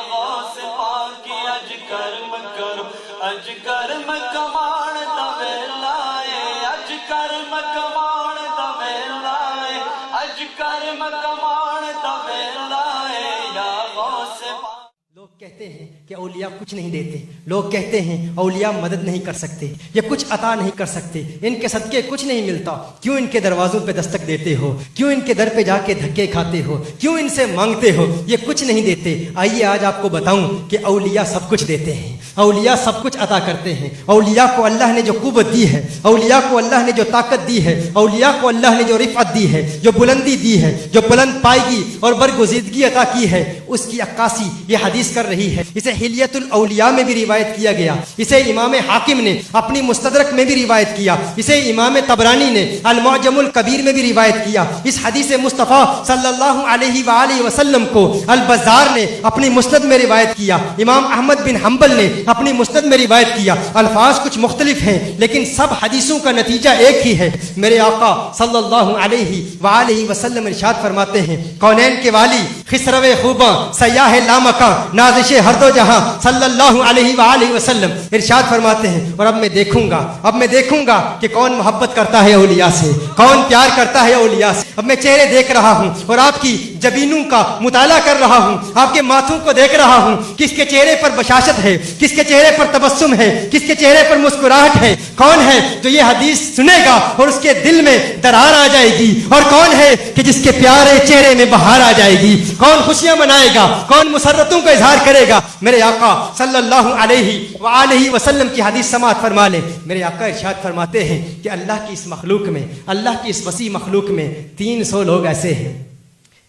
غوث پاک اج کرم کرو اج کرم کمان دا ویلا اے اج کرم کمان دا ویلا اے اج کرم کمان دا ویلا اے یا غوث پاک. لوگ کہتے ہیں کہ اولیاء کچھ نہیں دیتے، لوگ کہتے ہیں اولیاء مدد نہیں کر سکتے، یہ کچھ عطا نہیں کر سکتے، ان کے صدقے کچھ نہیں ملتا. کیوں ان کے دروازوں پہ دستک دیتے ہو؟ کیوں ان کے در پہ جا کے دھکے کھاتے ہو؟ کیوں ان سے مانگتے ہو؟ یہ کچھ نہیں دیتے. آئیے آج آپ کو بتاؤں کہ اولیاء سب کچھ دیتے ہیں، اولیاء سب کچھ عطا کرتے ہیں. اولیاء کو اللہ نے جو قوت دی ہے، اولیاء کو اللہ نے جو طاقت دی ہے، اولیاء کو اللہ نے جو رفعت دی ہے، جو بلندی دی ہے، جو بلند پائیگی اور برگزیدگی عطا کی ہے، اس کی عکاسی یہ حدیث کر رہی ہے. اسے حلیت الاولیاء میں بھی روایت کیا گیا، اسے امام حاکم نے اپنی مستدرک میں بھی روایت کیا، اسے امام طبرانی نے المعجم الکبیر میں بھی روایت کیا. اس حدیث مصطفیٰ صلی اللہ علیہ وآلہ وسلم کو البزار نے اپنی مسند میں روایت کیا، امام احمد بن حنبل نے اپنی مسند میں روایت کیا. الفاظ کچھ مختلف ہیں لیکن سب حدیثوں کا نتیجہ ایک ہی ہے. میرے آقا صلی اللہ علیہ وآلہ وسلم ارشاد فرماتے ہیں، کونین کے والی، خسرو خوباں، سیاح لامکاں، نازش ہر دو جہاں صلی اللہ علیہ وآلہ وسلم ارشاد فرماتے ہیں، اور اب میں دیکھوں گا کہ کون محبت کرتا ہے اولیاء سے، کون پیار کرتا ہے اولیاء سے. اب میں چہرے دیکھ رہا ہوں اور آپ کی جبینوں کا مطالعہ کر رہا ہوں، آپ کے ماتھوں کو دیکھ رہا ہوں، کس کے چہرے پر بشاشت ہے، کس کے چہرے پر تبسم ہے، کس کے چہرے پر مسکراہٹ ہے. کون ہے جو یہ حدیث سنے گا اور اس کے دل میں درار آ جائے گی، اور کون ہے کہ جس کے پیارے چہرے میں بہار آ جائے گی. کون خوشیاں منائے گا، کون مسرتوں کا اظہار کرے گا. میرے آقا صلی اللہ علیہ وآلہ وسلم کی حدیث سماعت فرما لیں. میرے آقا ارشاد فرماتے ہیں کہ اللہ کی اس مخلوق میں، اللہ کی اس وسیع مخلوق میں 300 لوگ ایسے ہیں،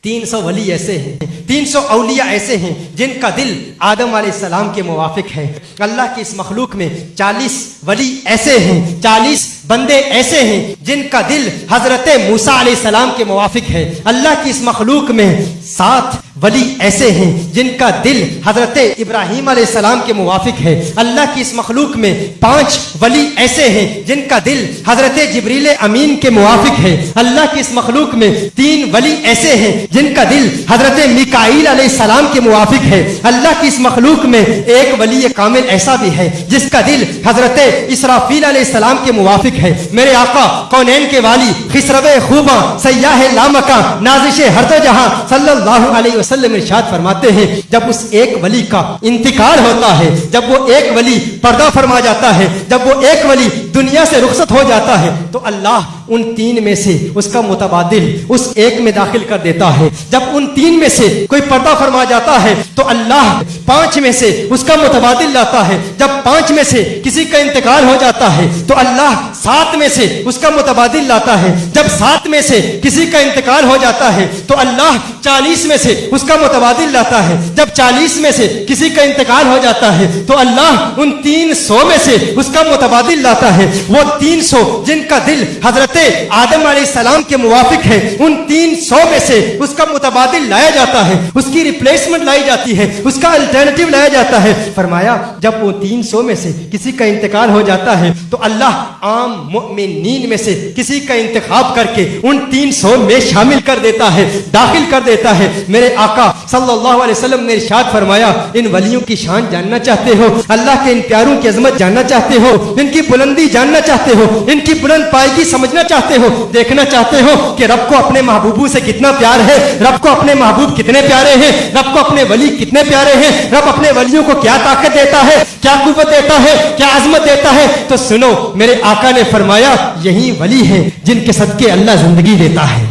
300 ولی ایسے ہیں، 300 اولیاء ایسے ہیں جن کا دل آدم علیہ السلام کے موافق ہے. اللہ کی اس مخلوق میں 40 ولی ایسے ہیں، 40 بندے ایسے ہیں جن کا دل حضرت موسیٰ علیہ السلام کے موافق ہے. اللہ کی اس مخلوق میں 7 ولی ایسے ہیں جن کا دل حضرت ابراہیم علیہ السلام کے موافق ہے. اللہ کی اس مخلوق میں 5 ولی ایسے ہیں جن کا دل حضرت جبریل امین کے موافق ہے. اللہ کی اس مخلوق میں 3 ولی ایسے ہیں جن کا دل حضرت میکائیل علیہ السلام کے موافق ہے. اللہ کی اس مخلوق میں 1 ولی کامل ایسا بھی ہے جس کا دل حضرت اسرافیل علیہ السلام کے موافق ہے. میرے آقا کونین کے والی، خسرو خوباں، سیاح لامکاں، نازش ہر دو جہاں صلی اللہ علیہ وسلم ارشاد فرماتے ہیں، جب اس ایک ولی کا انتقال ہوتا ہے، جب وہ ایک ولی پردہ فرما جاتا ہے، جب وہ ایک ولی دنیا سے رخصت ہو جاتا ہے، تو اللہ ان 3 میں سے اس کا متبادل اس ایک میں داخل کر دیتا ہے. جب ان 3 میں سے کوئی پردہ فرما جاتا ہے تو اللہ 5 میں سے اس کا متبادل لاتا ہے. جب 5 میں سے کسی کا انتقال ہو جاتا ہے تو اللہ 7 میں سے اس کا متبادل لاتا ہے. جب 7 میں سے کسی کا انتقال ہو جاتا ہے تو اللہ 40 میں سے اس کا متبادل لاتا ہے. جب 40 میں سے کسی کا انتقال ہو جاتا ہے تو اللہ ان 300 میں سے اس کا متبادل لاتا ہے. وہ 300 جن کا دل حضرت آدم علیہ السلام کے موافق ہے، ان 300 میں سے اس کا متبادل لایا جاتا ہے، اس کی ریپلیسمنٹ لائی جاتی ہے، اس کا الٹرنیٹیو لایا جاتا ہے. فرمایا جب وہ 300 میں سے کسی کا انتقال ہو جاتا ہے تو اللہ عام مؤمنین میں سے کسی کا انتخاب کر کے ان 300 میں شامل کر دیتا ہے، داخل کر دیتا ہے. میرے آقا صلی اللہ علیہ وسلم نے ارشاد فرمایا، ان ولیوں کی شان جاننا چاہتے ہو، اللہ کے ان پیاروں کی عظمت جاننا چاہتے ہو، ان کی بلندی جاننا چاہتے ہو، ان کی بلند پائیگی سمجھنا چاہتے ہو، دیکھنا چاہتے ہو کہ رب کو اپنے محبوبوں سے کتنا پیار ہے، رب کو اپنے محبوب کتنے پیارے ہیں، رب کو اپنے ولی کتنے پیارے ہیں، رب اپنے ولیوں کو کیا طاقت دیتا ہے، کیا قوت دیتا ہے، کیا عظمت دیتا ہے. تو سنو، میرے آقا نے فرمایا یہی ولی ہیں جن کے صدقے اللہ زندگی دیتا ہے.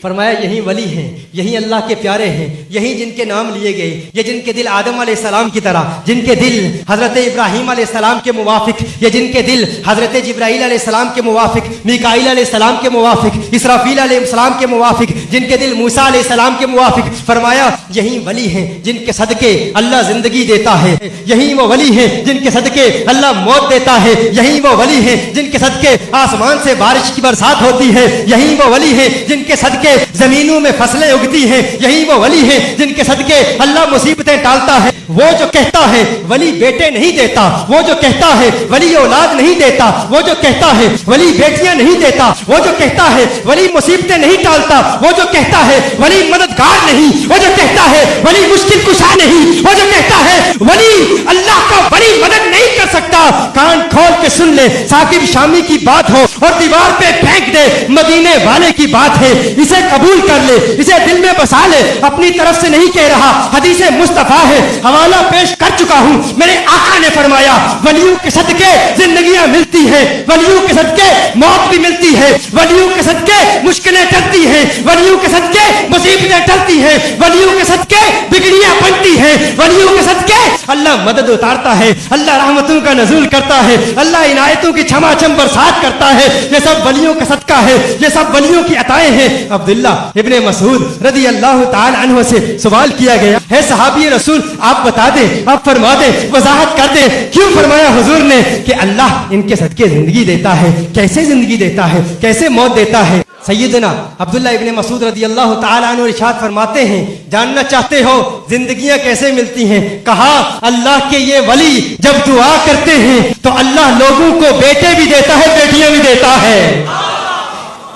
فرمایا یہی ولی ہیں، یہی اللہ کے پیارے ہیں، یہی جن کے نام لیے گئے، یہ جن کے دل آدم علیہ السلام کی طرح، جن کے دل حضرت ابراہیم علیہ السلام کے موافق، یہ جن کے دل حضرت جبرائیل علیہ السلام کے موافق، میکائیل علیہ السلام کے موافق، اسرافیل علیہ السلام کے موافق، جن کے دل موسیٰ علیہ السلام کے موافق. فرمایا یہی ولی ہیں جن کے صدقے اللہ زندگی دیتا ہے، یہی وہ ولی ہیں جن کے صدقے اللہ موت دیتا ہے، یہی وہ ولی ہیں جن کے صدقے آسمان سے بارش کی برسات ہوتی ہے، یہی وہ ولی ہیں جن کے صدقے زمینوں میں فصلیں اگتی ہیں، یہی وہ ولی ہیں جن کے صدقے اللہ مصیبتیں ٹالتا ہے، वो जो कहता है वली बेटे नहीं देता, वो जो कहता है वली औलाद नहीं देता, वो जो कहता है वली बेटियां नहीं देता, वो जो कहता है वली मुसीबतें नहीं टालता, वो जो कहता है वली मददगार नहीं, वो जो कहता है वली मुश्किल कुशा नहीं, वो जो कहता है वली अल्लाह का वली मदद नहीं कर सकता। कान खोल के सुन ले, साकिब शामी की बात हो और दीवार पे फेंक दे, मदीने वाले की बात है, इसे कबूल कर ले, इसे दिल में बसा ले। अपनी तरफ से नहीं कह रहा, हदीसे मुस्तफा है, हवाला पेश कर चुका हूं। मेरे आका ने फरमाया वलियों के सदके जिंदगियां मिलती हैं, वलियों के सदके मौत भी मिलती है, वलियों के सदके मुश्किलें टलती हैं, वलियों के सदके मुसीबतें टलती हैं, वलियों के सदके बिगड़ियां बनती हैं, वलियों के सदके अल्लाह मदद उतारता है, अल्लाह रहमतों का नज़ूल करता है, अल्लाह इनायतों की छमाछम बरसात करता है। ये सब वलियों का सदका है, ये सब वलियों की अताएं हैं। अब्दुल्ला इब्ने मसूद रज़ी अल्लाह ताला अन्हु से सवाल किया गया है, सहाबी रसूल आप बता दें, आप फरमा दें, वजाहत कर दें, क्यों फरमाया हुजूर ने कि अल्लाह इनके सदके जिंदगी देता है। कैसे जिंदगी देता है, कैसे मौत देता है? सैयदना अब्दुल्ला इब्ने मसूद रज़ी अल्लाह ताला अन्हु इरशाद फरमाते हैं, जानना चाहते हो जिंदगियां कैसे मिलती हैं? कहा अल्लाह के ये वली जब दुआ करते हैं तो अल्लाह लोगों को बेटे भी देता है, बेटियां भी देता है।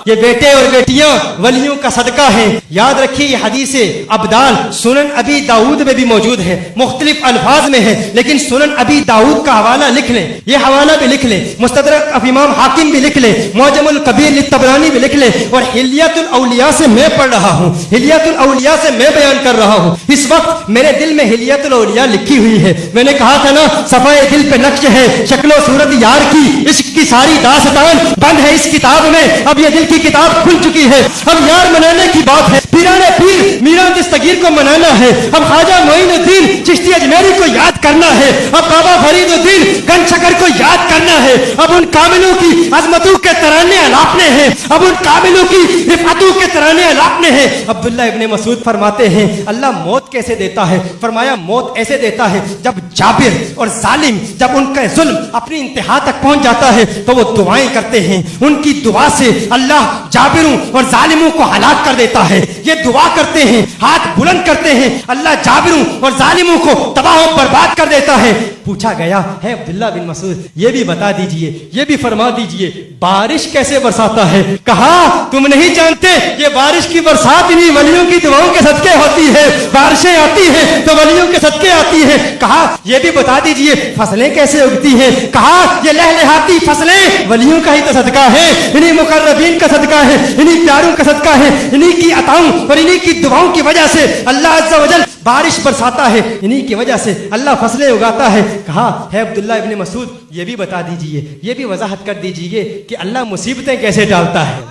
ये बेटे और बेटियां वलियों का सदका है। याद रखिए ये हदीस अब्दाल सुनन अबी दाऊद में भी मौजूद है, मुख्तलिफ अल्फाज में है, लेकिन सुनन अबी दाऊद का हवाला लिख लें, ये हवाला भी लिख लें, मुस्तदरक ऑफ इमाम हाकिम भी लिख लें, मुअज्जमुल कबीर लित्तबरानी भी लिख लें, और हिलियतुल औलिया से मैं पढ़ रहा हूँ, हिलियतुल औलिया से मैं बयान कर रहा हूँ। इस वक्त मेरे दिल में हिलियतुल औलिया लिखी हुई है। मैंने कहा था ना, सफाए दिल पे नक्श है, शक्लो सूरत यार की, इश्क की सारी दास्तान बंद है इस किताब में। अब ये दिल की किताब खुल चुकी है। अब यार मनाने की बात है, पीराने पीर मीरान दस्तगीर को मनाना है, अब ख्वाजा मोइनुद्दीन चिश्ती अजमेरी को याद करना है, अब बाबा फरीदुद्दीन गंजशकर को याद करना है, अब उन कामिलों की अजमतों के तराने अलापने हैं, अब उन कामिलों की रिफातों के तराने अलापने हैं। अब्दुल्ला इब्ने मसूद फरमाते हैं अल्लाह मौत कैसे देता है? फरमाया मौत ऐसे देता है जब जाबिर और जालिम, जब उनका जुल्म अपनी इंतहा तक पहुंच जाता है तो वो दुआएं करते हैं, उनकी दुआ से अल्लाह जाबिरों और जालिमों को हलाक कर देता है। ये दुआ करते हैं, हाथ बुलंद करते हैं, अल्लाह जाबिरों और जालिमों को तबाह और बर्बाद कर देता है। पूछा गया है अब्दुल्ला बिन मसूद ये भी बता दीजिए, ये भी फरमा दीजिए बारिश कैसे बरसाता है? कहा तुम नहीं जानते, ये बारिश की बरसात इन्हीं वलियों की दुआओं के सदके होती है। बारिशें आती हैं तो वलियों के सदके आती है। कहा ये भी बता दीजिए फसलें कैसे उगती हैं? कहा ये लहलहाती फसलें वलियों का ही तो सदका है, इन्हीं मुकर्रबीन का सदका है, इन्हीं प्यारों का सदका है, इन्हीं की अताओं और इन्हीं की दुआओं की वजह से अल्लाह अज़्ज़ा वजल बारिश बरसाता है, इन्हीं की वजह से अल्लाह फसलें उगाता है। कहा है अब्दुल्ला इब्ने मसूद ये भी बता दीजिए, ये भी वजाहत कर दीजिए कि अल्लाह मुसीबतें कैसे टालता है?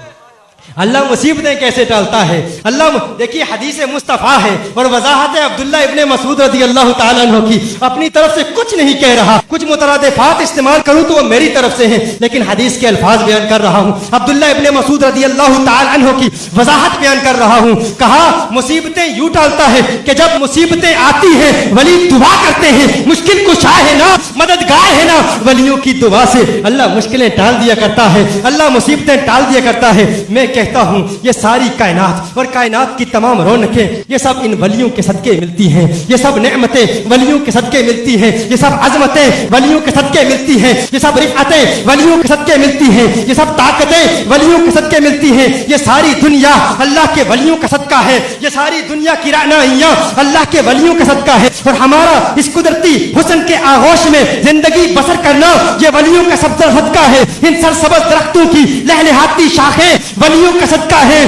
अल्लाह मुसीबतें कैसे टालता है? अल्लाह देखिए हदीस मुस्तफ़ा है और वजाहत है अब्दुल्ला इब्ने मसूद रज़ी अल्लाह ताला अन्हु की। अपनी तरफ से कुछ नहीं कह रहा, कुछ मुतरादिफात इस्तेमाल करूं तो वो मेरी तरफ से हैं, लेकिन हदीस के अल्फाज बयान कर रहा हूं। अब्दुल्ला इब्ने मसूद रज़ी अल्लाह ताला अन्हु की वजाहत बयान कर रहा हूं। कहा मुसीबतें यूं टालता है कि जब मुसीबतें आती हैं वली दुआ करते हैं, मुश्किल कुशा है ना, मददगार है ना, वलियों की दुआ से अल्लाह मुश्किलें टाल दिया करता है, अल्लाह मुसीबतें टाल दिया करता है। मैं कहता हूं ये सारी कायनात और कायनात की तमाम रौनकें ये सब इन वलियों के सदके मिलती हैं, ये सब नेमतें वलियों के सदके मिलती हैं, ये सब अजमतें वलियों के सदके मिलती हैं, ये सब रिफअतें वलियों के सदके मिलती हैं, ये सब ताकतें वलियों के सदके मिलती हैं। ये सारी दुनिया अल्लाह के वलियों का सदका है, ये सारी दुनिया की रानाइयां अल्लाह के वलियों का सदका है। और हमारा इस कुदरती हुस्न के आगोश में जिंदगी बसर करना ये वलियों का सबसे सदका है। इन सरसब्ज़ दरख्तों की लहलहाती शाखें वलियों का सदका है,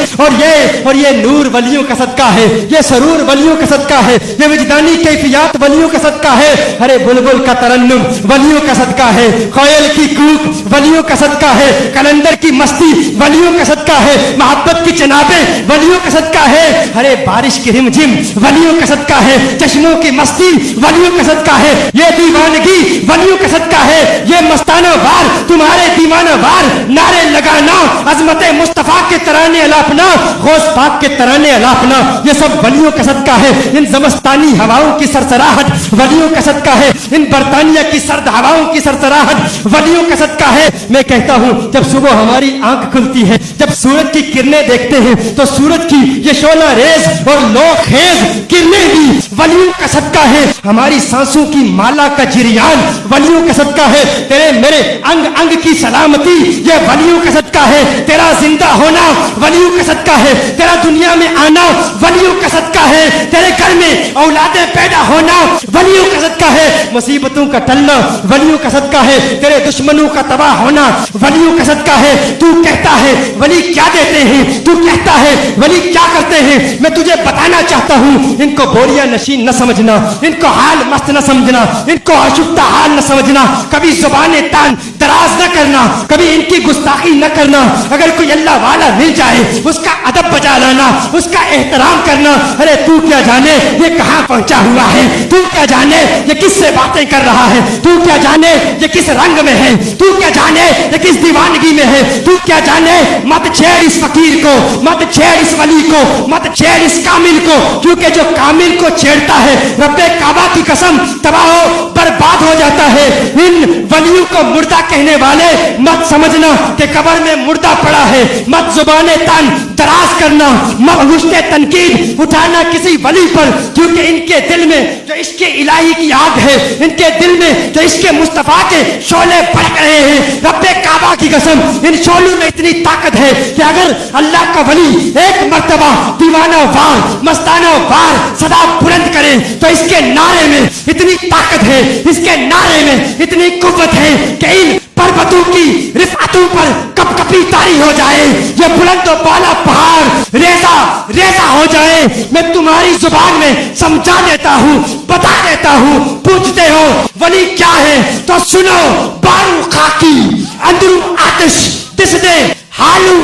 और ये नूर वलियों का सदका है, ये सरूर वलियों का सदका है, ये विजदानी कैफियत वलियों का सदका है। अरे बुलबुल का तरन्नुम वलियों का सदका है, कोयल की कूक वलियों का सदका है, कलंदर की मस्ती वलियों का सदका है, मोहब्बत की चनाबें वलियों का सदका है। अरे बारिश की रिमझिम वलियों का सदका है, चश्मों की मस्ती वलियों का सदका है, ये दीवानगी वलियों का सदका है, ये मस्ताना वार तुम्हारे दीवाना वार नारे लगाना अजमत मुस्तफा पाक के तराने अलापना, गौस पाक के तराने अलापना, ये सब वलियों का सदका है। इन ज़मस्तानी हवाओं की सरसराहट वलियों का सदका है। इन बरतानिया की सर्द हवाओं की सरसराहट वलियों का सदका है। मैं कहता हूँ जब सुबह हमारी आंख खुलती है, जब सूरज की किरणें देखते हैं, तो सूरज की ये शोला रेज और लोखेज किरणें भी वलियों का सदका है। हमारी सांसों की माला का जिरियान वलियों का सदका है। तेरे मेरे अंग अंग की सलामती ये वलियों का सदका है। तेरा जिंदा होना वलियों का सदका है। तेरा दुनिया में आना वलियों का सदका है। तेरे घर में औलादे पैदा होना वलियों का सदका है। मुसीबतों का टलना वलियों का सदका है। तेरे दुश्मनों का तबाह होना वलियों का सदका है। तू कहता है वली क्या देते हैं, तू कहता है वली क्या करते हैं, मैं तुझे बताना चाहता हूँ। इनको बोरिया नशीन न समझना, इनको हाल मस्त न समझना, इनको अशुद्ध हाल न समझना, कभी जुबाने तान दराज न करना, कभी इनकी गुस्ताखी न करना। अगर कोई अल्लाह वाला मिल जाए उसका अदब बजा लाना, उसका एहतराम करना। अरे तू क्या जाने ये कहाँ पहुंचा हुआ है, तू क्या जाने ये किससे बातें कर रहा है, तू क्या जाने ये किस रंग में है, तू क्या जाने ये किस दीवानगी में है, तू क्या जाने। मत छेड़ इस फकीर को, मत छेड़ इस वली को, मत छेड़ इस कामिल को, क्योंकि जो कामिल को छेड़ता है रब्बे काबा की कसम तबाह बर्बाद हो जाता है। इन वलियों को मुर्दा कहने वाले मत समझना कि कब्र में मुर्दा पड़ा है। मत जुबाने तान दराज करना, मत हुस्ने तनकीद उठाना किसी वली पर, क्योंकि इनके दिल में जो इसके इलाही की आग है, इनके दिल में जो इसके मुस्तफा के शोले भड़क रहे हैं, रब्बे काबा की कसम इन शोलों में इतनी ताकत है कि अगर अल्लाह का वली एक मर्तबा दीवाना वार मस्ताना वार सदा बुलंद करे तो इसके नारे में इतनी ताकत है, इसके नारे में इतनी कुव्वत है कि इन पर्वतों की रिफातों पर कपकपी तारी हो जाए, ये बुलंद बाला पहाड़ रेजा रेजा हो जाए। मैं तुम्हारी जुबान में समझा देता हूँ, बता देता हूँ। पूछते हो वली क्या है तो सुनो, बारू खाकी अंदरू आतिश दिस दे हालू